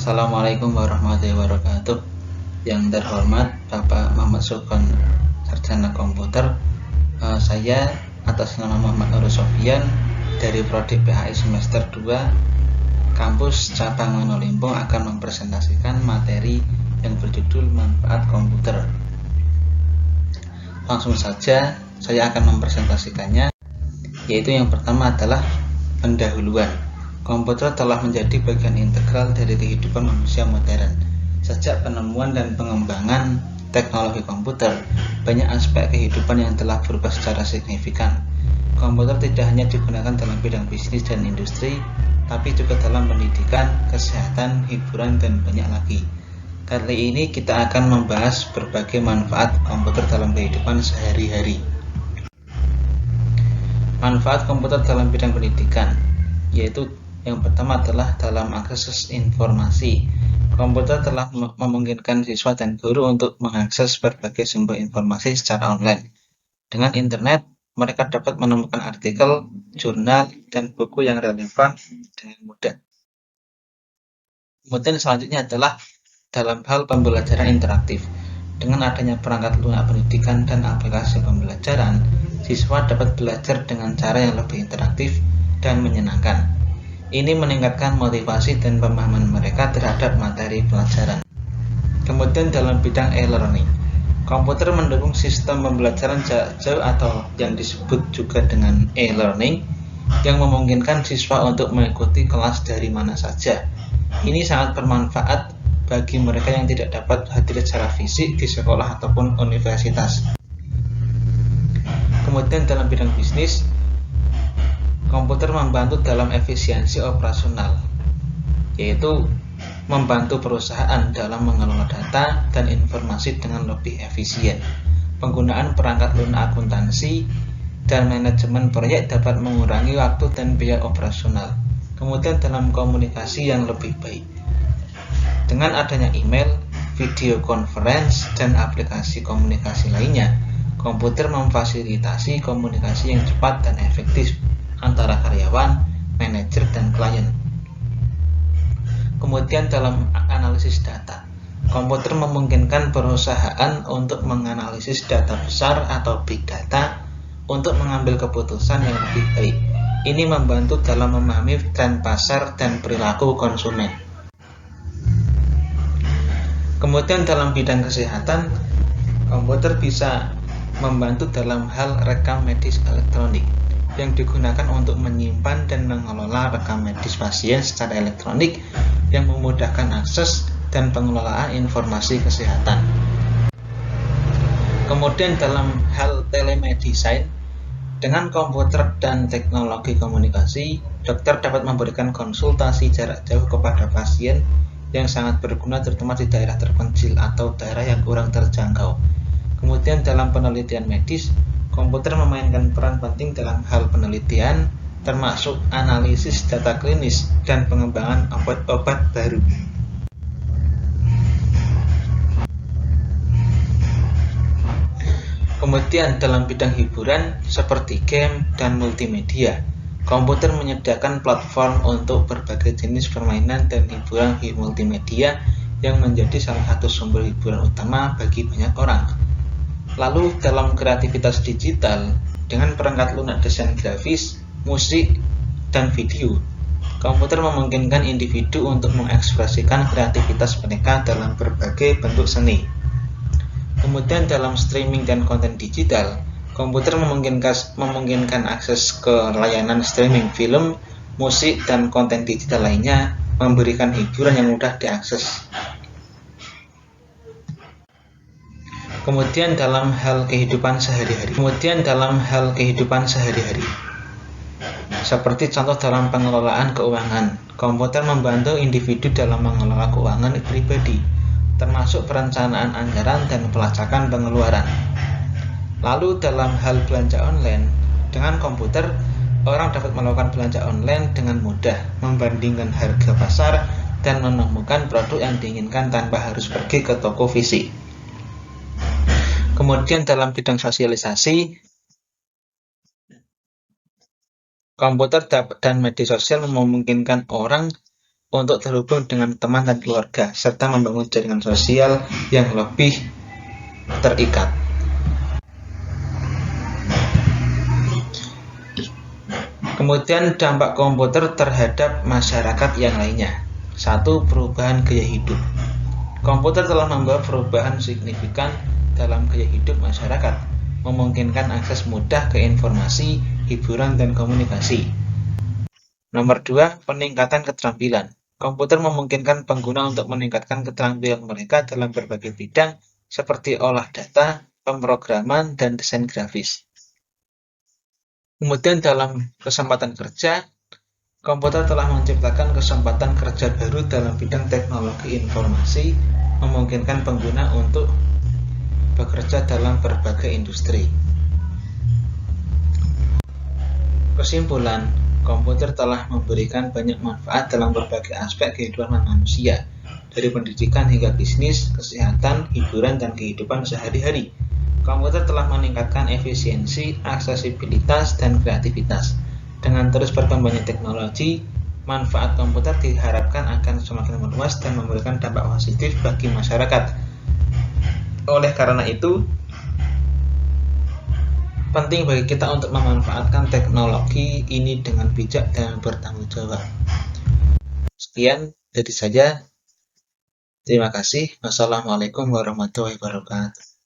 Assalamualaikum warahmatullahi wabarakatuh. Yang terhormat Bapak Muhammad Sukon, Sarjana Komputer. Saya atas nama Muhammad Nur Sofyan dari Prodi PHI semester 2 Kampus Cabang Manolimpong akan mempresentasikan materi yang berjudul Manfaat Komputer. Langsung saja saya akan mempresentasikannya, yaitu yang pertama adalah pendahuluan. Komputer telah menjadi bagian integral dari kehidupan manusia modern. Sejak penemuan dan pengembangan teknologi komputer, banyak aspek kehidupan yang telah berubah secara signifikan. Komputer tidak hanya digunakan dalam bidang bisnis dan industri, tapi juga dalam pendidikan, kesehatan, hiburan, dan banyak lagi. Kali ini kita akan membahas berbagai manfaat komputer dalam kehidupan sehari-hari. Manfaat komputer dalam bidang pendidikan, yaitu yang pertama adalah dalam akses informasi. Komputer telah memungkinkan siswa dan guru untuk mengakses berbagai sumber informasi secara online. Dengan internet, mereka dapat menemukan artikel, jurnal, dan buku yang relevan dengan mudah. Kemudian selanjutnya adalah dalam hal pembelajaran interaktif. Dengan adanya perangkat lunak pendidikan dan aplikasi pembelajaran, siswa dapat belajar dengan cara yang lebih interaktif dan menyenangkan. Ini meningkatkan motivasi dan pemahaman mereka terhadap materi pelajaran. Kemudian dalam bidang e-learning, komputer mendukung sistem pembelajaran jarak jauh atau yang disebut juga dengan e-learning, yang memungkinkan siswa untuk mengikuti kelas dari mana saja. Ini sangat bermanfaat bagi mereka yang tidak dapat hadir secara fisik di sekolah ataupun universitas. Kemudian dalam bidang bisnis, komputer membantu dalam efisiensi operasional, yaitu membantu perusahaan dalam mengelola data dan informasi dengan lebih efisien. Penggunaan perangkat lunak akuntansi dan manajemen proyek dapat mengurangi waktu dan biaya operasional. Kemudian dalam komunikasi yang lebih baik, dengan adanya email, video conference, dan aplikasi komunikasi lainnya, komputer memfasilitasi komunikasi yang cepat dan efektif antara karyawan, manajer, dan klien. Kemudian dalam analisis data, komputer memungkinkan perusahaan untuk menganalisis data besar atau big data untuk mengambil keputusan yang lebih baik. Ini membantu dalam memahami tren pasar dan perilaku konsumen. Kemudian dalam bidang kesehatan, komputer bisa membantu dalam hal rekam medis elektronik, yang digunakan untuk menyimpan dan mengelola rekam medis pasien secara elektronik yang memudahkan akses dan pengelolaan informasi kesehatan. Kemudian dalam hal telemedicine, dengan komputer dan teknologi komunikasi, dokter dapat memberikan konsultasi jarak jauh kepada pasien yang sangat berguna terutama di daerah terpencil atau daerah yang kurang terjangkau. Kemudian dalam penelitian medis, komputer memainkan peran penting dalam hal penelitian, termasuk analisis data klinis dan pengembangan obat-obat baru. Kemudian dalam bidang hiburan seperti game dan multimedia, komputer menyediakan platform untuk berbagai jenis permainan dan hiburan multimedia yang menjadi salah satu sumber hiburan utama bagi banyak orang. Lalu dalam kreativitas digital, dengan perangkat lunak desain grafis, musik, dan video, komputer memungkinkan individu untuk mengekspresikan kreativitas mereka dalam berbagai bentuk seni. Kemudian dalam streaming dan konten digital, komputer memungkinkan akses ke layanan streaming film, musik, dan konten digital lainnya, memberikan hiburan yang mudah diakses. Kemudian dalam hal kehidupan sehari-hari, seperti contoh dalam pengelolaan keuangan, komputer membantu individu dalam mengelola keuangan pribadi, termasuk perencanaan anggaran dan pelacakan pengeluaran. Lalu dalam hal belanja online, dengan komputer, orang dapat melakukan belanja online dengan mudah, membandingkan harga pasar, dan menemukan produk yang diinginkan tanpa harus pergi ke toko fisik. Kemudian dalam bidang sosialisasi, komputer dan media sosial memungkinkan orang untuk terhubung dengan teman dan keluarga, serta membangun jaringan sosial yang lebih terikat. Kemudian dampak komputer terhadap masyarakat yang lainnya. 1. Perubahan gaya hidup. Komputer telah membawa perubahan signifikan dalam gaya hidup masyarakat, memungkinkan akses mudah ke informasi, hiburan, dan komunikasi. Nomor 2. Peningkatan keterampilan. Komputer memungkinkan pengguna untuk meningkatkan keterampilan mereka dalam berbagai bidang seperti olah data, pemrograman, dan desain grafis. Kemudian dalam kesempatan kerja, komputer telah menciptakan kesempatan kerja baru dalam bidang teknologi informasi, memungkinkan pengguna untuk bekerja dalam berbagai industri. Kesimpulan, komputer telah memberikan banyak manfaat dalam berbagai aspek kehidupan manusia, dari pendidikan hingga bisnis, kesehatan, hiburan, dan kehidupan sehari-hari. Komputer telah meningkatkan efisiensi, aksesibilitas, dan kreativitas. Dengan terus berkembangnya teknologi, manfaat komputer diharapkan akan semakin meluas dan memberikan dampak positif bagi masyarakat. Oleh karena itu, penting bagi kita untuk memanfaatkan teknologi ini dengan bijak dan bertanggung jawab. Sekian dari saya. Terima kasih. Wassalamualaikum warahmatullahi wabarakatuh.